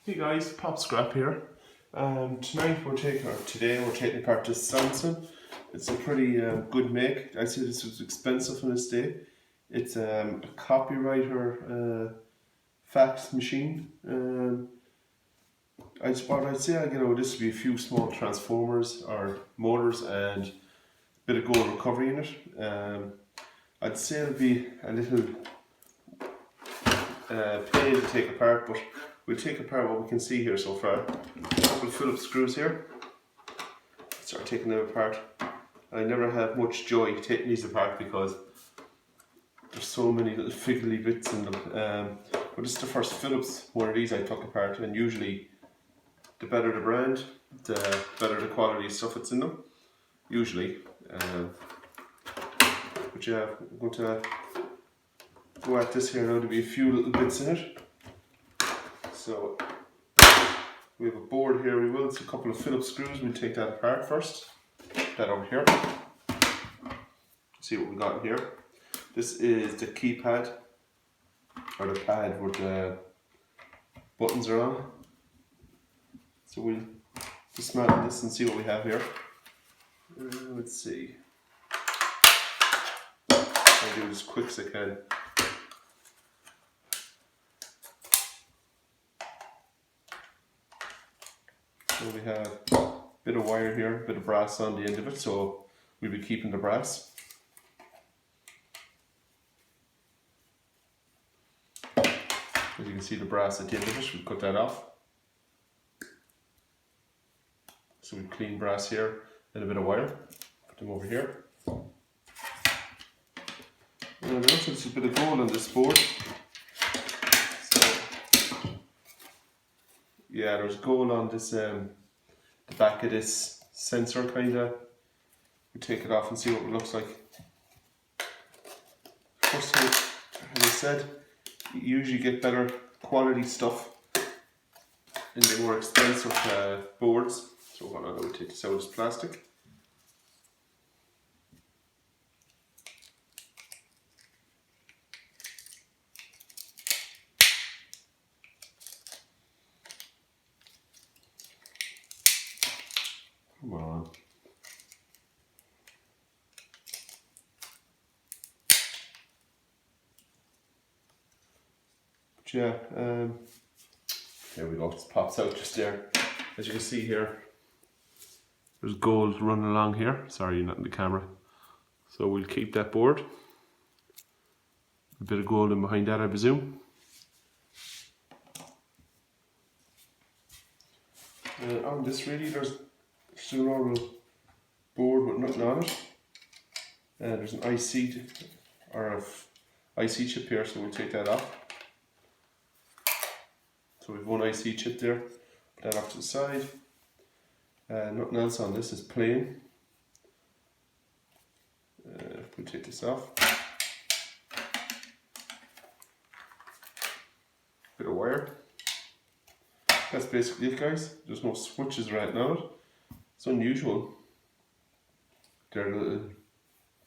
Hey guys, Pop Scrap here. Today we're taking apart this Samson. It's a pretty good make. I'd say this was expensive in its day. It's a copywriter fax machine. What I'd say this would be a few small transformers or motors and a bit of gold recovery in it. I'd say it'll be a little pain to take apart, but we'll take apart what we can see here so far. A couple of Phillips screws here. Start taking them apart. I never have much joy taking these apart because there's so many little fiddly bits in them. But this is the first Phillips one of these I took apart, and usually the better the brand, the better the quality stuff that's in them. Usually. But yeah, I'm going to go at this here now. There'll be a few little bits in it. So we have a board here. It's a couple of Phillips screws. We'll take that apart first. That over here. See what we got in here. This is the keypad, or the pad where the buttons are on. So we'll dismantle this and see what we have here. Let's see. I'll do it as quick as I can. So we have a bit of wire here, a bit of brass on the end of it, so we'll be keeping the brass. As you can see, the brass at the end of it, we'll cut that off. So we've clean brass here, and a bit of wire. Put them over here. And also there's a bit of gold on this board. Yeah, there's gold on this, the back of this sensor kinda. We take it off and see what it looks like. First time, as I said, you usually get better quality stuff in the more expensive boards. So hold on, I will take this out as plastic. Come on. But yeah, there we go, it pops out just there. As you can see here, there's gold running along here. Sorry, not in the camera. So we'll keep that board. A bit of gold in behind that, I presume. On this really, there's a normal board with nothing on it. There's an IC or a IC chip here, so we'll take that off. So we have one IC chip there. Put that off to the side. Nothing else on this is plain. We'll take this off. Bit of wire. That's basically it, guys. There's no switches right now. It's unusual. There are little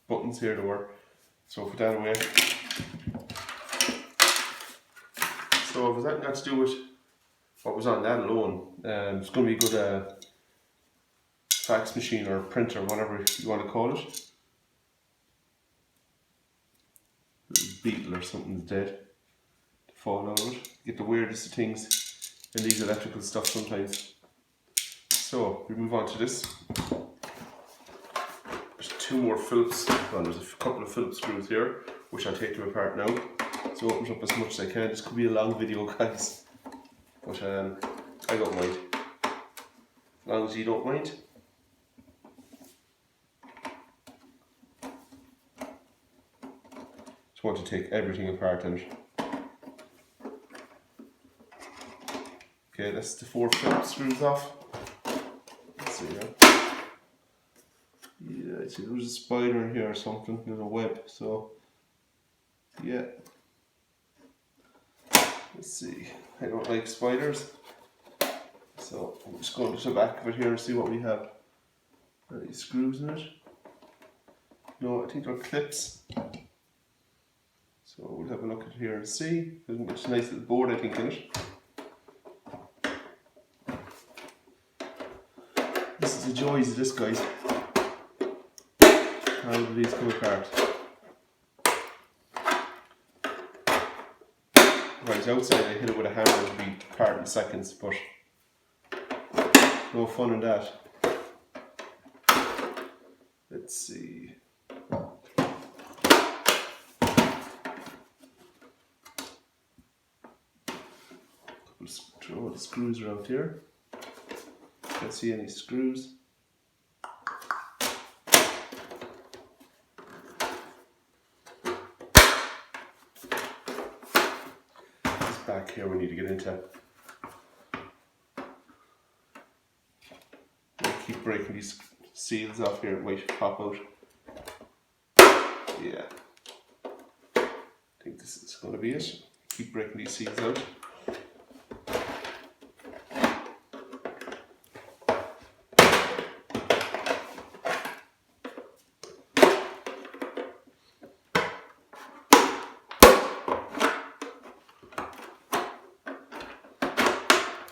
buttons here to work. So put that away. So if there's anything got to do with what was on that alone, it's going to be a good fax machine or printer, whatever you want to call it. Beetle or something's dead to fall out of it. You get the weirdest of things in these electrical stuff sometimes. So we move on to this. There's two more Phillips, well, there's a couple of Phillips screws here, which I'll take them apart now. So open it up as much as I can. This could be a long video, guys, but I don't mind. As long as you don't mind. Just want to take everything apart and okay, that's the four Phillips screws off. Let's see now. Yeah, I see there was a spider in here or something. There's a web, so yeah. Let's see. I don't like spiders, so I'm just going to the back of it here and see what we have. Are these screws in it? No, I think they're clips. So we'll have a look at it here and see. There's a nice little board, I think, in it. This is the joys of this, guys. How do these come apart? Right, outside I hit it with a hammer to be apart in seconds, but no fun in that. Let's see. Throw the screws around here. Can't see any screws. This back here we need to get into. We'll keep breaking these seals off here, it might pop out. Yeah. I think this is going to be it. Keep breaking these seals out.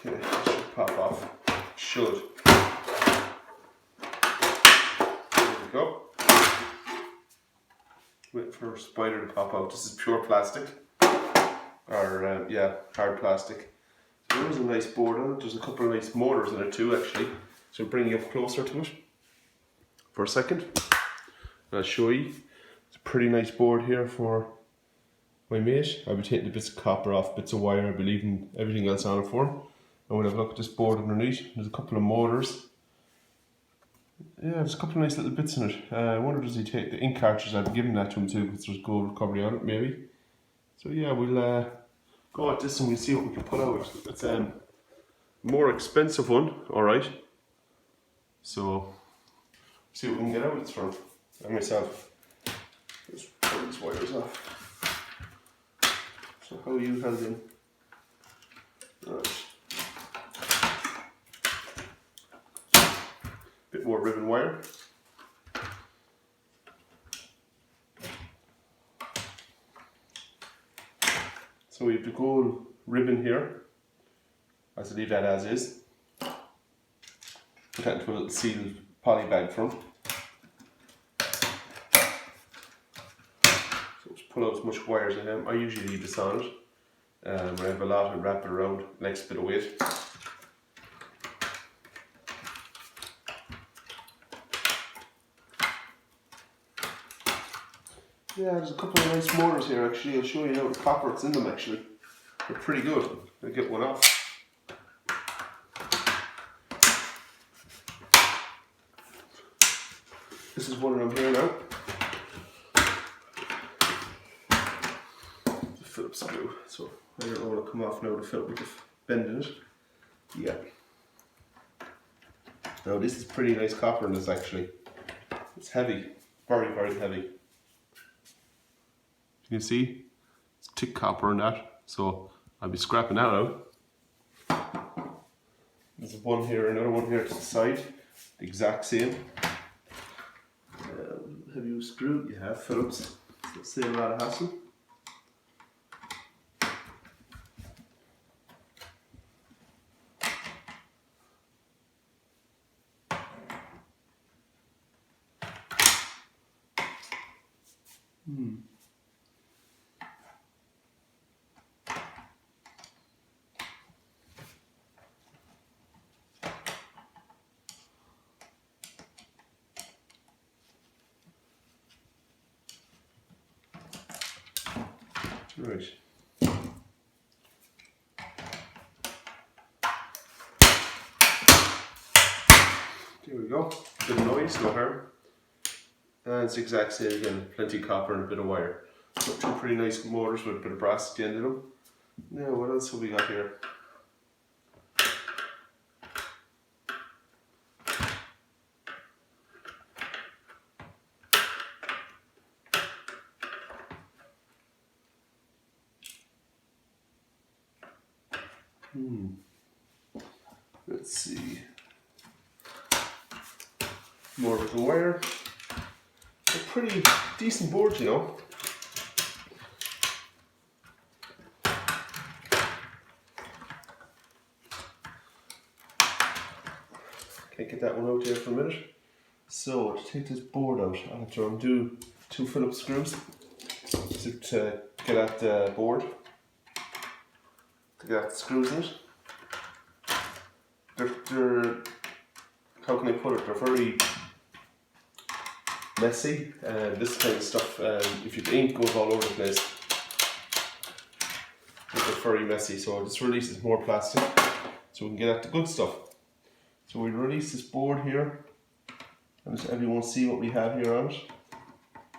Okay, this should pop off. Should. There we go. Wait for a spider to pop out. This is pure plastic. Or, yeah, hard plastic. So there's a nice board on it. There's a couple of nice motors in it too, actually. So bring you up closer to it for a second. I'll show you. It's a pretty nice board here for my mate. I'll be taking the bits of copper off, bits of wire, I'll be leaving everything else on it for him. And we'll have a look at this board underneath. There's a couple of motors. Yeah, there's a couple of nice little bits in it. I wonder, does he take the ink cartridge? I'll be giving that to him too, because there's gold recovery on it, maybe. So yeah, we'll go at this and we'll see what we can put out. It's a more expensive one, alright. So, see what we can get out of it from. And myself. Just pull these wires off. So how are you held in? Right. Bit more ribbon wire. So we have the gold ribbon here. I have to leave that as is. Put that into a little sealed poly bag for him. So just pull out as much wire as I have. I usually leave this on it. I have a lot and wrap it around, next bit of weight. Yeah, there's a couple of nice motors here actually. I'll show you now the copper that's in them actually. They're pretty good. I'll get one off. This is one of them here now. The Phillips screw. So I don't know what will come off now, the Phillips with the bend in it. Yeah. Now this is pretty nice copper in this actually. It's heavy. Very, very heavy. You can see it's thick copper in that, so I'll be scrapping that out. There's one here, another one here to the side, the exact same. Have you screwed? You have Phillips. So save a lot of hassle. Right. There we go. Bit of noise, no harm. And it's the exact same again, plenty of copper and a bit of wire. So two pretty nice motors with a bit of brass at the end of them. Now what else have we got here? Let's see. More with the wire. A pretty decent board, you know. Can't get that one out there for a minute. So to take this board out, I'll have to undo 2 Phillips screws to get at the board, to get at the screws in it. They're how can I put it? They're very messy, and this kind of stuff, if the ink goes all over the place, it's very messy. So this releases more plastic, so we can get at the good stuff. So we release this board here, and let everyone see what we have here on it.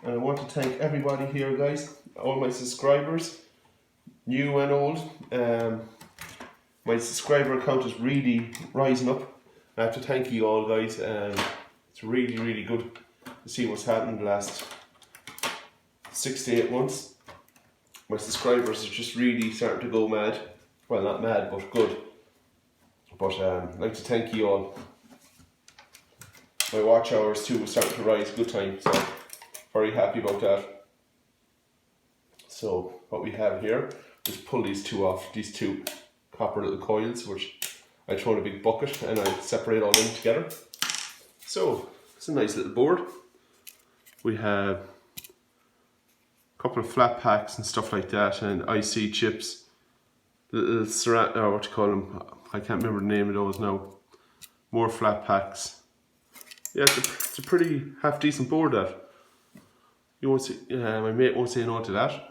And I want to thank everybody here, guys, all my subscribers, new and old. My subscriber count is really rising up. I have to thank you all, guys. It's really good to see what's happened in the last 6 to 8 months. My subscribers are just really starting to go mad. Well, not mad, but good. But I'd like to thank you all. My watch hours too are starting to rise, good time, so very happy about that. So what we have here is pull these 2 off, these 2 copper little coils, which I throw in a big bucket and I separate all them together. So it's a nice little board. We have a couple of flat packs and stuff like that, and IC chips, little ceramic, or what you call them, I can't remember the name of those now. More flat packs. Yeah, it's a pretty half decent board, that. You won't see, my mate won't say no to that.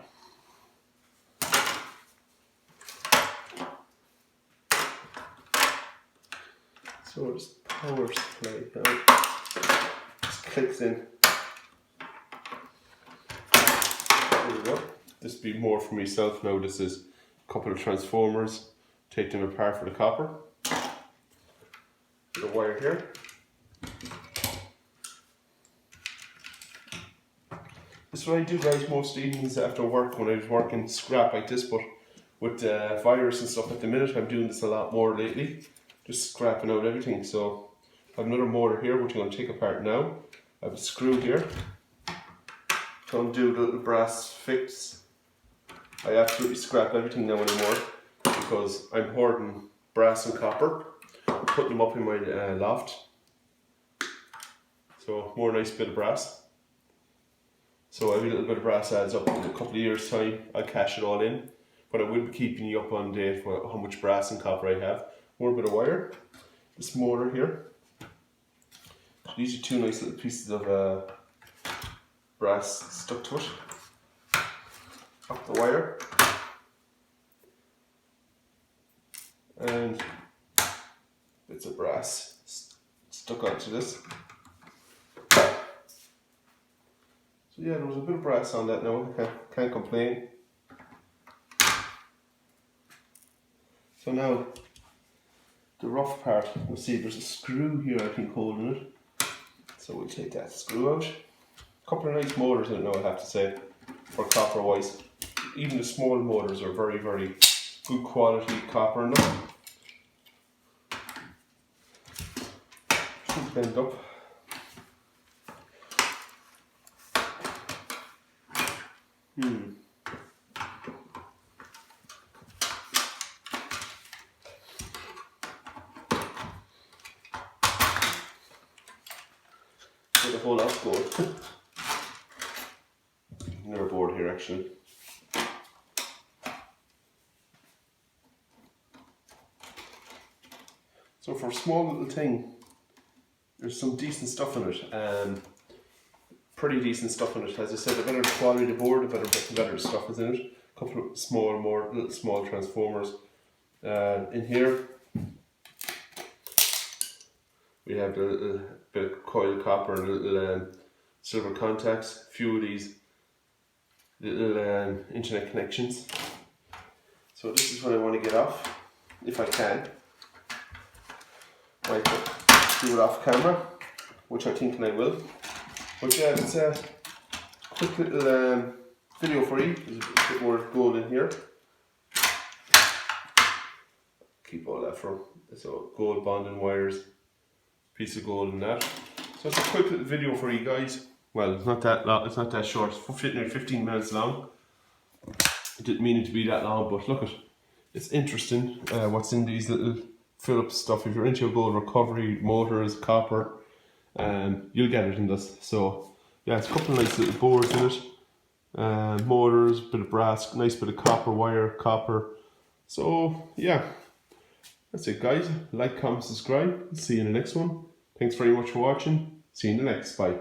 So this power supply now just clicks in. There we go. This will be more for myself now. This is a couple of transformers. Take them apart for the copper. The wire here. This is what I do, guys, most evenings after work when I was working scrap like this, but with virus and stuff at the minute, I'm doing this a lot more lately. Just scrapping out everything. So I have another motor here which I'm going to take apart now. I have a screw here to undo the little brass fix. I absolutely scrap everything now anymore because I'm hoarding brass and copper. I'm putting them up in my loft. So more nice bit of brass. So every little bit of brass adds up. In a couple of years time I'll cash it all in. But I will be keeping you up on date for how much brass and copper I have. More bit of wire. This motor here. These are 2 nice little pieces of brass stuck to it. Up the wire. And bits of brass stuck onto this. So yeah, there was a bit of brass on that now. I can't complain. So now, the rough part, we'll see there's a screw here I think holding it. So we'll take that screw out. A couple of nice motors in it now, I have to say, for copper wise. Even the small motors are very good quality copper in them. Should bend up. Get a whole lot of gold. Another board here actually. So for a small little thing, there's some decent stuff in it. Pretty decent stuff in it. As I said, the better the quality of the board, the better stuff is in it. A couple of little small transformers. In here, we have a little bit of coil copper and little silver contacts. A few of these little internet connections. So this is what I want to get off, if I can. Might do it off camera, which I think I will. But yeah, it's a quick little video for you. There's a bit more gold in here. Keep all that from, so gold bonding wires, piece of gold in that. So it's a quick little video for you guys. Well, it's not that long, it's not that short, it's 15 minutes long. I didn't mean it to be that long, but look, it's interesting what's in these little Phillips stuff. If you're into your gold recovery, motors, copper, you'll get it in this. So yeah, it's a couple of nice little boards in it. Motors, bit of brass, nice bit of copper wire, copper. So yeah, that's it guys. Like, comment, subscribe. See you in the next one. Thanks very much for watching. See you in the next. Bye.